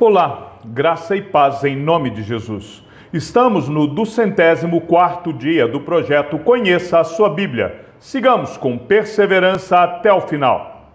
Olá, graça e paz em nome de Jesus. Estamos no 204º dia do projeto Conheça a Sua Bíblia. Sigamos com perseverança até o final.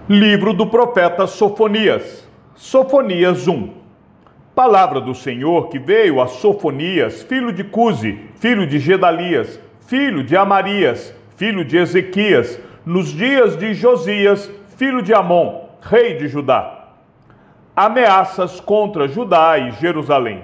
Livro do profeta Sofonias. Sofonias 1. Palavra do Senhor que veio a Sofonias, filho de Cusi, filho de Gedalias, filho de Amarias, filho de Ezequias, nos dias de Josias, filho de Amon, rei de Judá. Ameaças contra Judá e Jerusalém.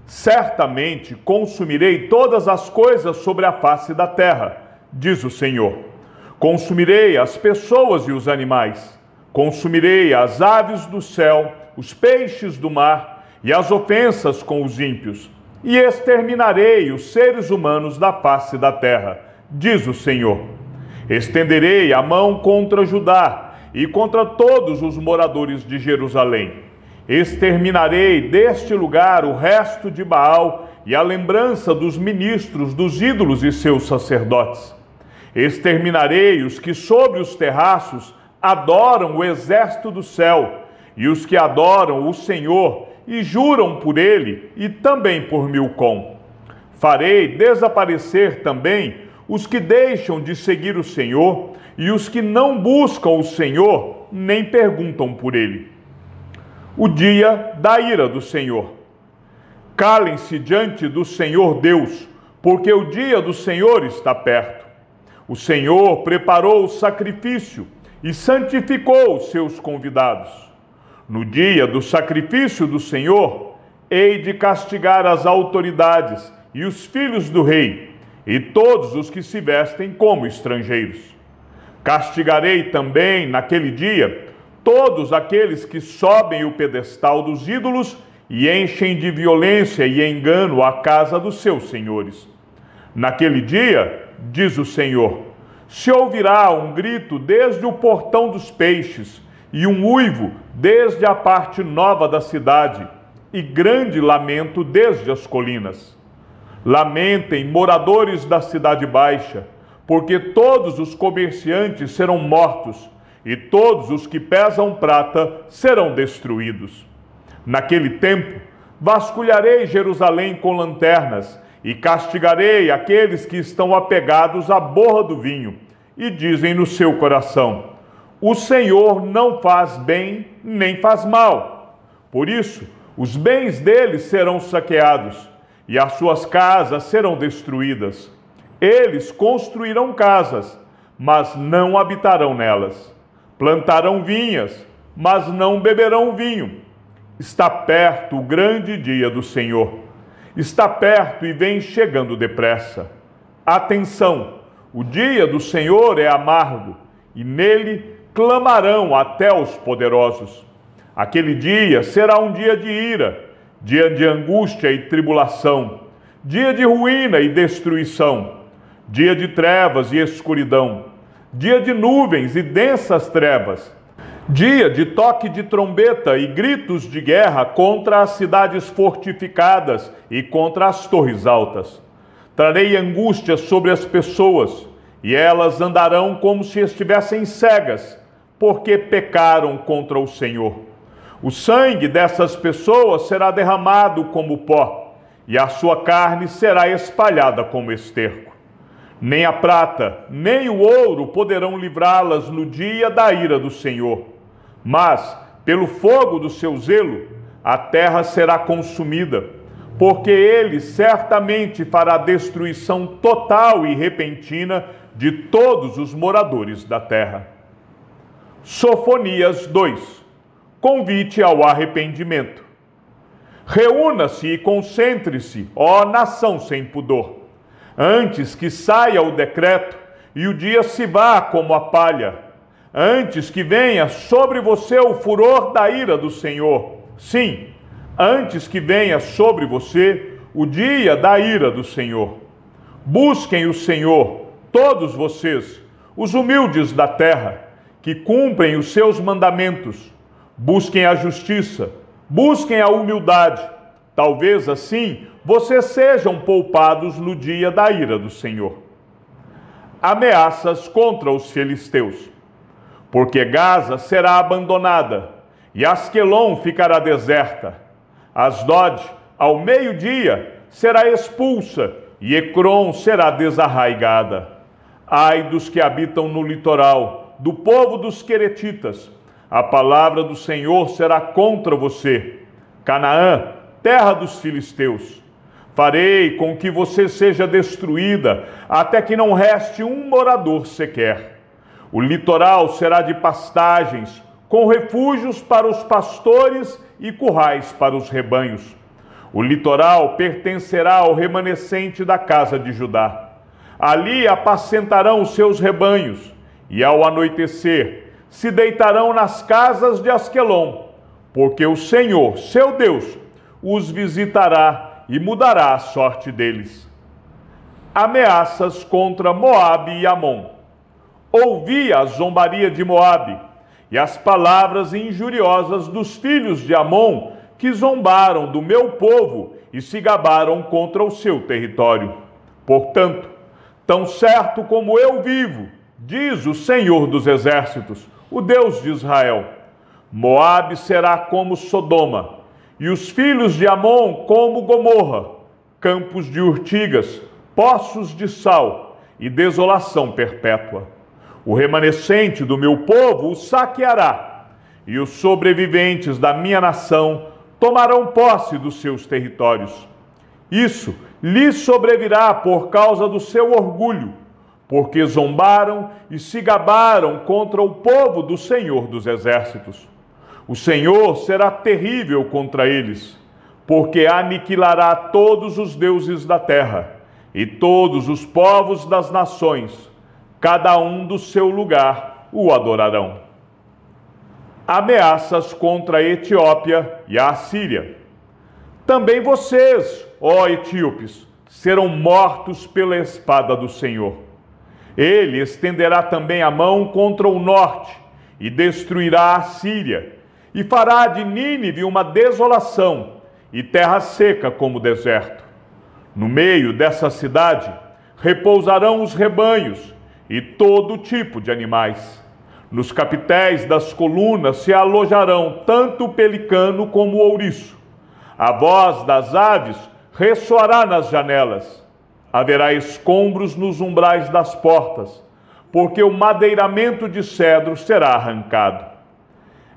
Certamente consumirei todas as coisas sobre a face da terra, diz o Senhor. Consumirei as pessoas e os animais, consumirei as aves do céu, os peixes do mar e as ofensas com os ímpios, e exterminarei os seres humanos da face da terra, diz o Senhor. Estenderei a mão contra Judá e contra todos os moradores de Jerusalém. Exterminarei deste lugar o resto de Baal e a lembrança dos ministros dos ídolos e seus sacerdotes. Exterminarei os que sobre os terraços adoram o exército do céu, e os que adoram o Senhor e juram por ele e também por Milcom. Farei desaparecer também os que deixam de seguir o Senhor e os que não buscam o Senhor nem perguntam por ele. O dia da ira do Senhor. Calem-se diante do Senhor Deus, porque o dia do Senhor está perto. O Senhor preparou o sacrifício e santificou os seus convidados. No dia do sacrifício do Senhor, hei de castigar as autoridades e os filhos do rei, e todos os que se vestem como estrangeiros. Castigarei também, naquele dia, todos aqueles que sobem o pedestal dos ídolos e enchem de violência e engano a casa dos seus senhores. Naquele dia, diz o Senhor, se ouvirá um grito desde o portão dos peixes e um uivo desde a parte nova da cidade, e grande lamento desde as colinas. Lamentem, moradores da cidade baixa, porque todos os comerciantes serão mortos, e todos os que pesam prata serão destruídos. Naquele tempo, vasculharei Jerusalém com lanternas, e castigarei aqueles que estão apegados à borra do vinho, e dizem no seu coração, o Senhor não faz bem, nem faz mal. Por isso, os bens deles serão saqueados, e as suas casas serão destruídas. Eles construirão casas, mas não habitarão nelas. Plantarão vinhas, mas não beberão vinho. Está perto o grande dia do Senhor. Está perto e vem chegando depressa. Atenção, o dia do Senhor é amargo, e nele clamarão até os poderosos. Aquele dia será um dia de ira, dia de angústia e tribulação, dia de ruína e destruição, dia de trevas e escuridão, dia de nuvens e densas trevas, dia de toque de trombeta e gritos de guerra contra as cidades fortificadas e contra as torres altas. Trarei angústia sobre as pessoas, e elas andarão como se estivessem cegas, porque pecaram contra o Senhor. O sangue dessas pessoas será derramado como pó, e a sua carne será espalhada como esterco. Nem a prata, nem o ouro poderão livrá-las no dia da ira do Senhor. Mas, pelo fogo do seu zelo, a terra será consumida, porque ele certamente fará destruição total e repentina de todos os moradores da terra. Sofonias 2. Convite ao arrependimento. Reúna-se e concentre-se, ó nação sem pudor, antes que saia o decreto e o dia se vá como a palha, antes que venha sobre você o furor da ira do Senhor. Sim, antes que venha sobre você o dia da ira do Senhor. Busquem o Senhor, todos vocês, os humildes da terra, que cumprem os seus mandamentos. Busquem a justiça, busquem a humildade. Talvez assim vocês sejam poupados no dia da ira do Senhor. Ameaças contra os filisteus. Porque Gaza será abandonada, e Asquelon ficará deserta. Asdod, ao meio-dia, será expulsa, e Ecrom será desarraigada. Ai dos que habitam no litoral, do povo dos queretitas, a palavra do Senhor será contra você. Canaã, terra dos filisteus, farei com que você seja destruída, até que não reste um morador sequer. O litoral será de pastagens, com refúgios para os pastores e currais para os rebanhos. O litoral pertencerá ao remanescente da casa de Judá. Ali apacentarão os seus rebanhos, e ao anoitecer se deitarão nas casas de Asquelon, porque o Senhor, seu Deus, os visitará e mudará a sorte deles. Ameaças contra Moabe e Amon. Ouvi a zombaria de Moabe e as palavras injuriosas dos filhos de Amon, que zombaram do meu povo e se gabaram contra o seu território. Portanto, tão certo como eu vivo, diz o Senhor dos Exércitos, o Deus de Israel, Moabe será como Sodoma, e os filhos de Amon como Gomorra, campos de urtigas, poços de sal e desolação perpétua. O remanescente do meu povo o saqueará, e os sobreviventes da minha nação tomarão posse dos seus territórios. Isso lhes sobrevirá por causa do seu orgulho, porque zombaram e se gabaram contra o povo do Senhor dos Exércitos. O Senhor será terrível contra eles, porque aniquilará todos os deuses da terra e todos os povos das nações, cada um do seu lugar o adorarão. Ameaças contra a Etiópia e a Assíria. Também vocês, ó etíopes, serão mortos pela espada do Senhor. Ele estenderá também a mão contra o norte e destruirá a Síria, e fará de Nínive uma desolação e terra seca como o deserto. No meio dessa cidade repousarão os rebanhos e todo tipo de animais. Nos capitéis das colunas se alojarão tanto o pelicano como o ouriço. A voz das aves ressoará nas janelas. Haverá escombros nos umbrais das portas, porque o madeiramento de cedro será arrancado.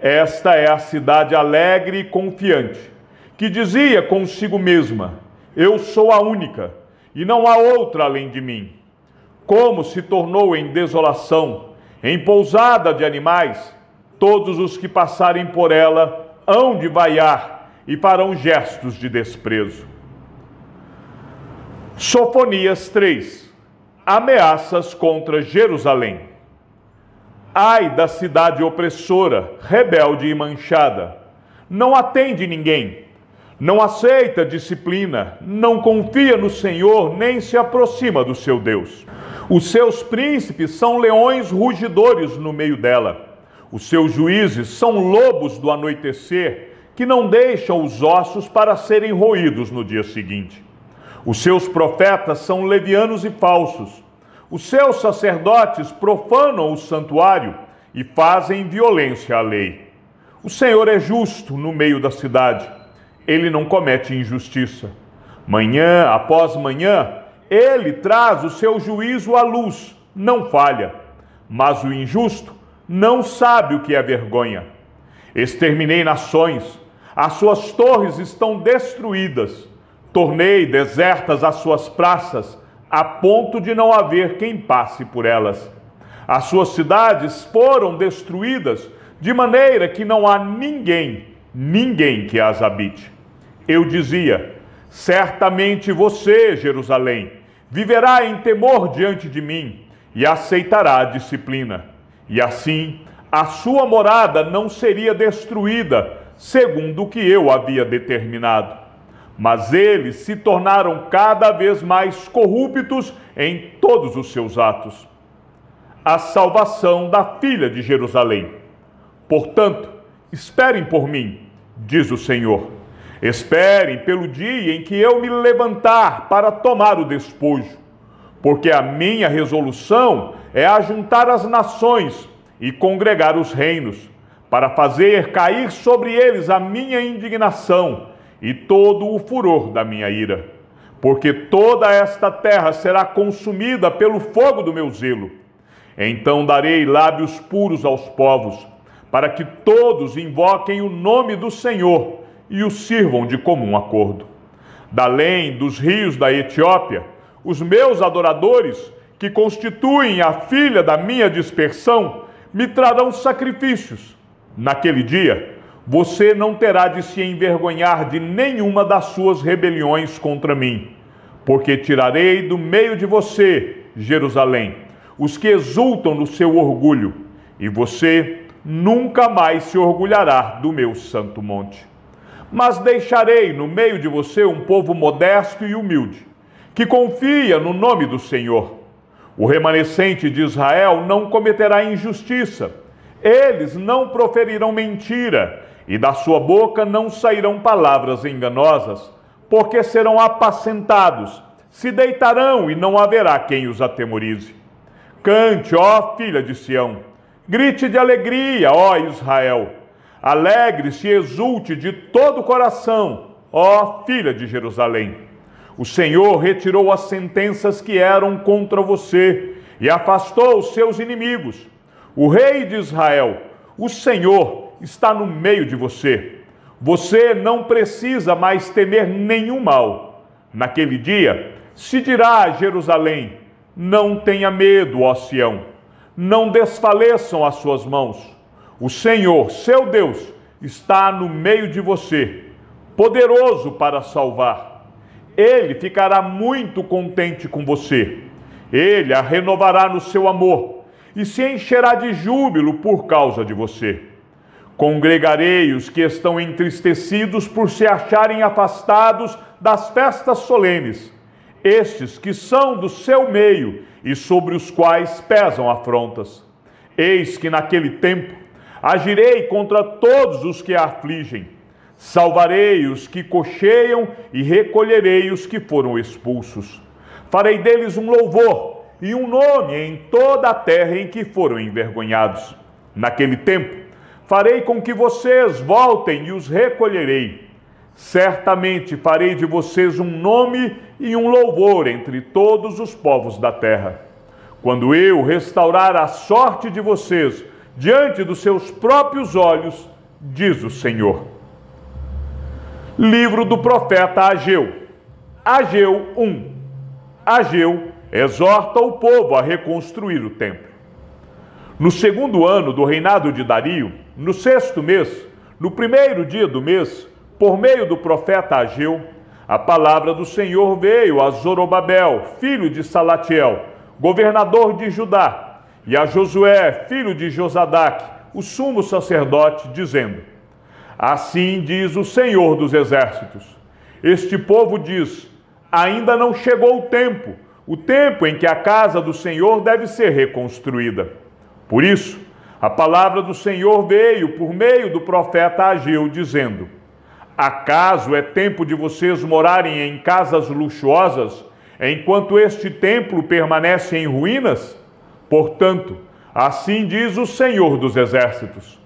Esta é a cidade alegre e confiante, que dizia consigo mesma: eu sou a única, e não há outra além de mim. Como se tornou em desolação, em pousada de animais, todos os que passarem por ela hão de vaiar e farão gestos de desprezo. Sofonias 3. Ameaças contra Jerusalém. Ai da cidade opressora, rebelde e manchada. Não atende ninguém, não aceita disciplina, não confia no Senhor, nem se aproxima do seu Deus. Os seus príncipes são leões rugidores no meio dela. Os seus juízes são lobos do anoitecer, que não deixam os ossos para serem roídos no dia seguinte. Os seus profetas são levianos e falsos. Os seus sacerdotes profanam o santuário e fazem violência à lei. O Senhor é justo no meio da cidade. Ele não comete injustiça. Manhã após manhã, ele traz o seu juízo à luz, não falha. Mas o injusto não sabe o que é vergonha. Exterminei nações, as suas torres estão destruídas. Tornei desertas as suas praças, a ponto de não haver quem passe por elas. As suas cidades foram destruídas, de maneira que não há ninguém que as habite. Eu dizia: certamente você, Jerusalém, viverá em temor diante de mim e aceitará a disciplina. E assim, a sua morada não seria destruída, segundo o que eu havia determinado. Mas eles se tornaram cada vez mais corruptos em todos os seus atos. A salvação da filha de Jerusalém. Portanto, esperem por mim, diz o Senhor. Esperem pelo dia em que eu me levantar para tomar o despojo, porque a minha resolução é ajuntar as nações e congregar os reinos, para fazer cair sobre eles a minha indignação e todo o furor da minha ira. Porque toda esta terra será consumida pelo fogo do meu zelo. Então darei lábios puros aos povos, para que todos invoquem o nome do Senhor e o sirvam de comum acordo. Da além dos rios da Etiópia, os meus adoradores, que constituem a filha da minha dispersão, me trarão sacrifícios. Naquele dia, você não terá de se envergonhar de nenhuma das suas rebeliões contra mim, porque tirarei do meio de você, Jerusalém, os que exultam no seu orgulho, e você nunca mais se orgulhará do meu santo monte. Mas deixarei no meio de você um povo modesto e humilde, que confia no nome do Senhor. O remanescente de Israel não cometerá injustiça, eles não proferirão mentira, e da sua boca não sairão palavras enganosas, porque serão apacentados, se deitarão e não haverá quem os atemorize. Cante, ó filha de Sião, grite de alegria, ó Israel. Alegre-se e exulte de todo o coração, ó filha de Jerusalém. O Senhor retirou as sentenças que eram contra você e afastou os seus inimigos. O rei de Israel, o Senhor, está no meio de você. Você não precisa mais temer nenhum mal. Naquele dia, se dirá a Jerusalém: não tenha medo, ó Sião, não desfaleçam as suas mãos. O Senhor, seu Deus, está no meio de você, poderoso para salvar. Ele ficará muito contente com você. Ele a renovará no seu amor e se encherá de júbilo por causa de você. Congregarei os que estão entristecidos por se acharem afastados das festas solenes, estes que são do seu meio e sobre os quais pesam afrontas. Eis que naquele tempo agirei contra todos os que a afligem. Salvarei os que cocheiam e recolherei os que foram expulsos. Farei deles um louvor e um nome em toda a terra em que foram envergonhados. Naquele tempo, farei com que vocês voltem e os recolherei. Certamente farei de vocês um nome e um louvor entre todos os povos da terra. Quando eu restaurar a sorte de vocês diante dos seus próprios olhos, diz o Senhor. Livro do profeta Ageu. Ageu 1. Ageu exorta o povo a reconstruir o templo. No segundo ano do reinado de Dario, no sexto mês, no primeiro dia do mês, por meio do profeta Ageu, a palavra do Senhor veio a Zorobabel, filho de Salatiel, governador de Judá, e a Josué, filho de Josadaque, o sumo sacerdote, dizendo: assim diz o Senhor dos exércitos, este povo diz: ainda não chegou o tempo em que a casa do Senhor deve ser reconstruída. Por isso, a palavra do Senhor veio por meio do profeta Ageu, dizendo: acaso é tempo de vocês morarem em casas luxuosas, enquanto este templo permanece em ruínas? Portanto, assim diz o Senhor dos exércitos: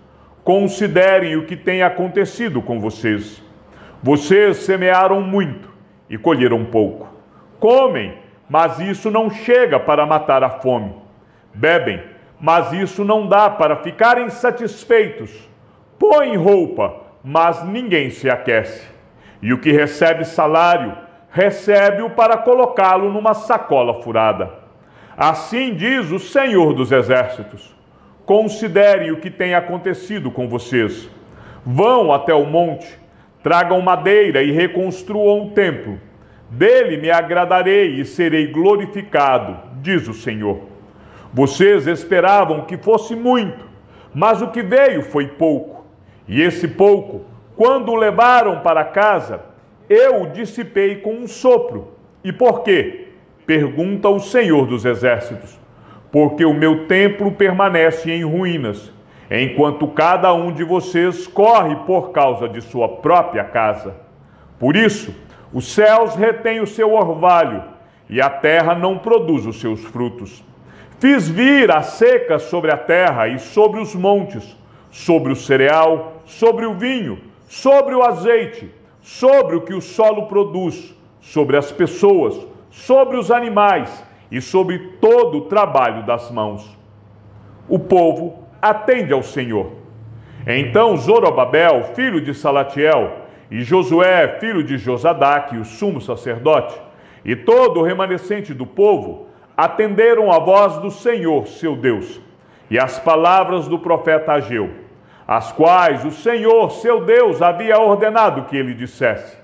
considerem o que tem acontecido com vocês. Vocês semearam muito e colheram pouco. Comem, mas isso não chega para matar a fome. Bebem, mas isso não dá para ficarem satisfeitos. Põem roupa, mas ninguém se aquece. E o que recebe salário, recebe-o para colocá-lo numa sacola furada. Assim diz o Senhor dos exércitos: considerem o que tem acontecido com vocês. Vão até o monte, tragam madeira e reconstruam o templo. Dele me agradarei e serei glorificado, diz o Senhor. Vocês esperavam que fosse muito, mas o que veio foi pouco. E esse pouco, quando o levaram para casa, eu o dissipei com um sopro. E por quê? Pergunta o Senhor dos exércitos. Porque o meu templo permanece em ruínas, enquanto cada um de vocês corre por causa de sua própria casa. Por isso, os céus retêm o seu orvalho, e a terra não produz os seus frutos. Fiz vir a seca sobre a terra e sobre os montes, sobre o cereal, sobre o vinho, sobre o azeite, sobre o que o solo produz, sobre as pessoas, sobre os animais e sobre todo o trabalho das mãos. O povo atende ao Senhor. Então Zorobabel, filho de Salatiel, e Josué, filho de Josadaque, o sumo sacerdote, e todo o remanescente do povo, atenderam a voz do Senhor, seu Deus, e as palavras do profeta Ageu, as quais o Senhor, seu Deus, havia ordenado que ele dissesse.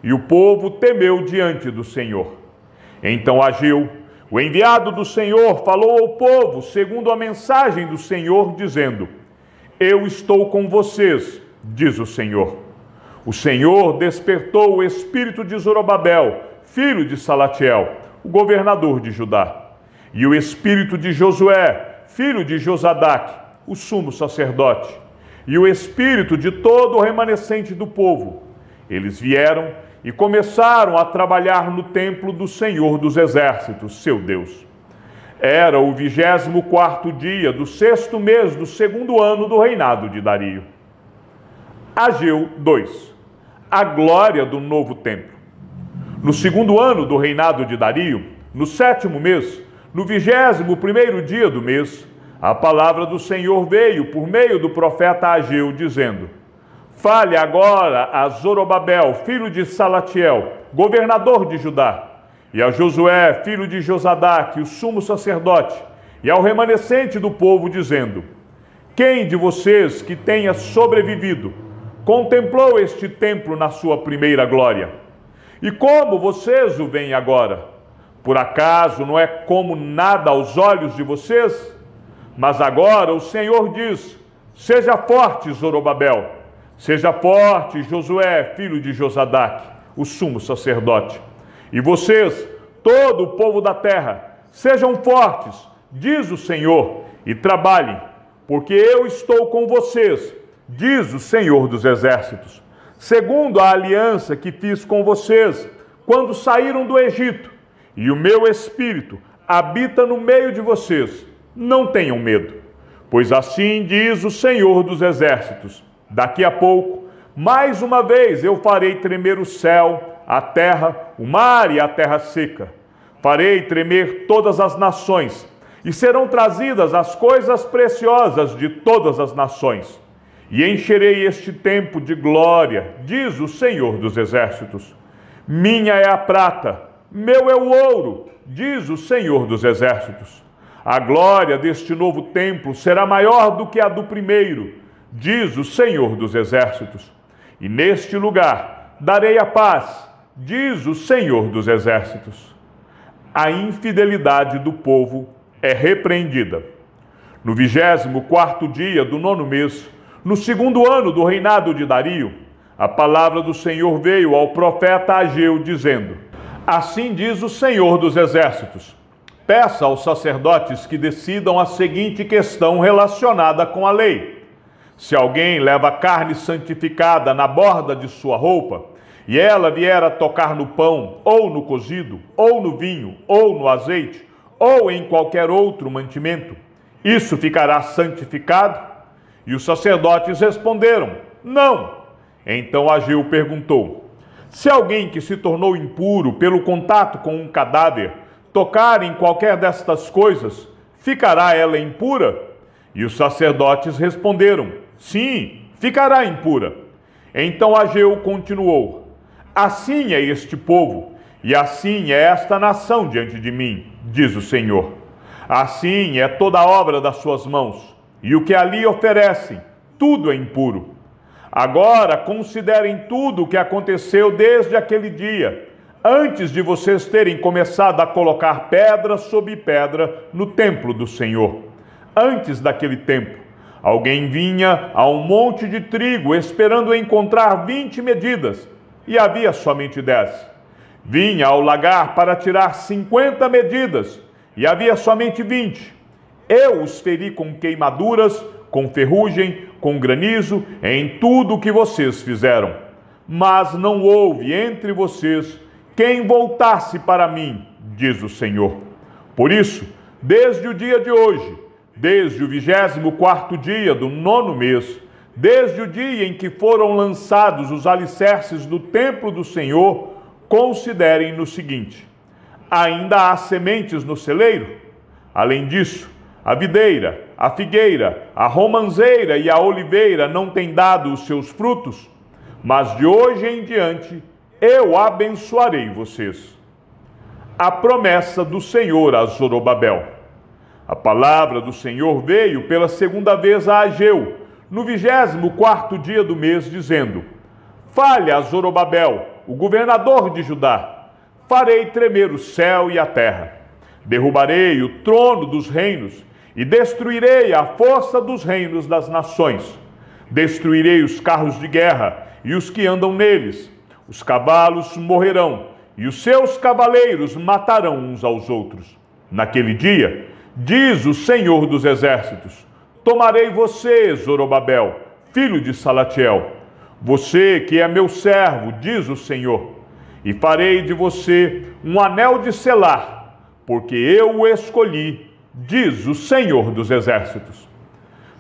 E o povo temeu diante do Senhor. Então Ageu, o enviado do Senhor, falou ao povo segundo a mensagem do Senhor, dizendo: Eu estou com vocês, diz o Senhor. O Senhor despertou o espírito de Zorobabel, filho de Salatiel, o governador de Judá, e o espírito de Josué, filho de Josadaque, o sumo sacerdote, e o espírito de todo o remanescente do povo. Eles vieram e começaram a trabalhar no templo do Senhor dos Exércitos, seu Deus. Era o 24º dia do 6º mês do 2º ano do reinado de Dario. Ageu 2. A glória do novo templo. No 2º ano do reinado de Dario, no 7º mês, no 21º dia do mês, a palavra do Senhor veio por meio do profeta Ageu, dizendo: Fale agora a Zorobabel, filho de Salatiel, governador de Judá, e a Josué, filho de Josadaque, o sumo sacerdote, e ao remanescente do povo, dizendo: Quem de vocês que tenha sobrevivido contemplou este templo na sua primeira glória? E como vocês o veem agora? Por acaso não é como nada aos olhos de vocês? Mas agora o Senhor diz: Seja forte, Zorobabel, seja forte, Josué, filho de Josadaque, o sumo sacerdote. E vocês, todo o povo da terra, sejam fortes, diz o Senhor, e trabalhem, porque eu estou com vocês, diz o Senhor dos Exércitos, segundo a aliança que fiz com vocês quando saíram do Egito, e o meu espírito habita no meio de vocês. Não tenham medo, pois assim diz o Senhor dos Exércitos: daqui a pouco, mais uma vez eu farei tremer o céu, a terra, o mar e a terra seca. Farei tremer todas as nações, e serão trazidas as coisas preciosas de todas as nações. E encherei este templo de glória, diz o Senhor dos Exércitos. Minha é a prata, meu é o ouro, diz o Senhor dos Exércitos. A glória deste novo templo será maior do que a do primeiro, diz o Senhor dos Exércitos. E neste lugar darei a paz, diz o Senhor dos Exércitos. A infidelidade do povo é repreendida. No 24º dia do 9º mês, no 2º ano do reinado de Dario, a palavra do Senhor veio ao profeta Ageu, dizendo: Assim diz o Senhor dos Exércitos: Peça aos sacerdotes que decidam a seguinte questão relacionada com a lei. Se alguém leva carne santificada na borda de sua roupa, e ela vier a tocar no pão, ou no cozido, ou no vinho, ou no azeite, ou em qualquer outro mantimento, isso ficará santificado? E os sacerdotes responderam: Não. Então Ageu perguntou: Se alguém que se tornou impuro pelo contato com um cadáver tocar em qualquer destas coisas, ficará ela impura? E os sacerdotes responderam: Sim, ficará impura. Então Ageu continuou: Assim é este povo, e assim é esta nação diante de mim, diz o Senhor. Assim é toda a obra das suas mãos, e o que ali oferecem, tudo é impuro. Agora considerem tudo o que aconteceu desde aquele dia, antes de vocês terem começado a colocar pedra sobre pedra no templo do Senhor. Antes daquele tempo, alguém vinha a um monte de trigo esperando encontrar 20 medidas, e havia somente 10. Vinha ao lagar para tirar 50 medidas, e havia somente 20. Eu os feri com queimaduras, com ferrugem, com granizo, em tudo o que vocês fizeram. Mas não houve entre vocês quem voltasse para mim, diz o Senhor. Por isso, desde o dia de hoje, desde o 24º dia do 9º mês, Desde o dia em que foram lançados os alicerces do templo do Senhor, considerem no seguinte: ainda há sementes no celeiro? Além disso, a videira, a figueira, a romanceira e a oliveira não têm dado os seus frutos? Mas de hoje em diante eu abençoarei vocês. A promessa do Senhor a Zorobabel. A palavra do Senhor veio pela segunda vez a Ageu, no 24º dia do mês, dizendo: fale a Zorobabel, o governador de Judá: farei tremer o céu e a terra. Derrubarei o trono dos reinos e destruirei a força dos reinos das nações. Destruirei os carros de guerra e os que andam neles. Os cavalos morrerão e os seus cavaleiros matarão uns aos outros. Naquele dia, diz o Senhor dos Exércitos: tomarei você, Zorobabel, filho de Salatiel, você que é meu servo, diz o Senhor, e farei de você um anel de selar, porque eu o escolhi, diz o Senhor dos Exércitos.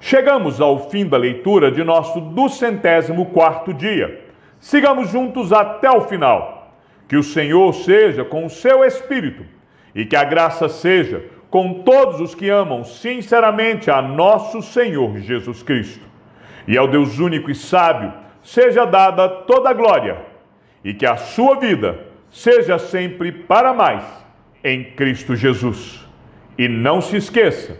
Chegamos ao fim da leitura de nosso 204º dia. Sigamos juntos até o final. Que o Senhor seja com o seu Espírito e que a graça seja com todos os que amam sinceramente a nosso Senhor Jesus Cristo. E ao Deus único e sábio seja dada toda a glória, e que a sua vida seja sempre para mais em Cristo Jesus. E não se esqueça,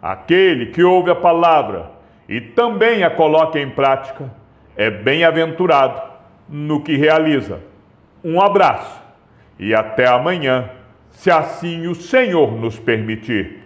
aquele que ouve a palavra e também a coloca em prática é bem-aventurado no que realiza. Um abraço e até amanhã, se assim o Senhor nos permitir.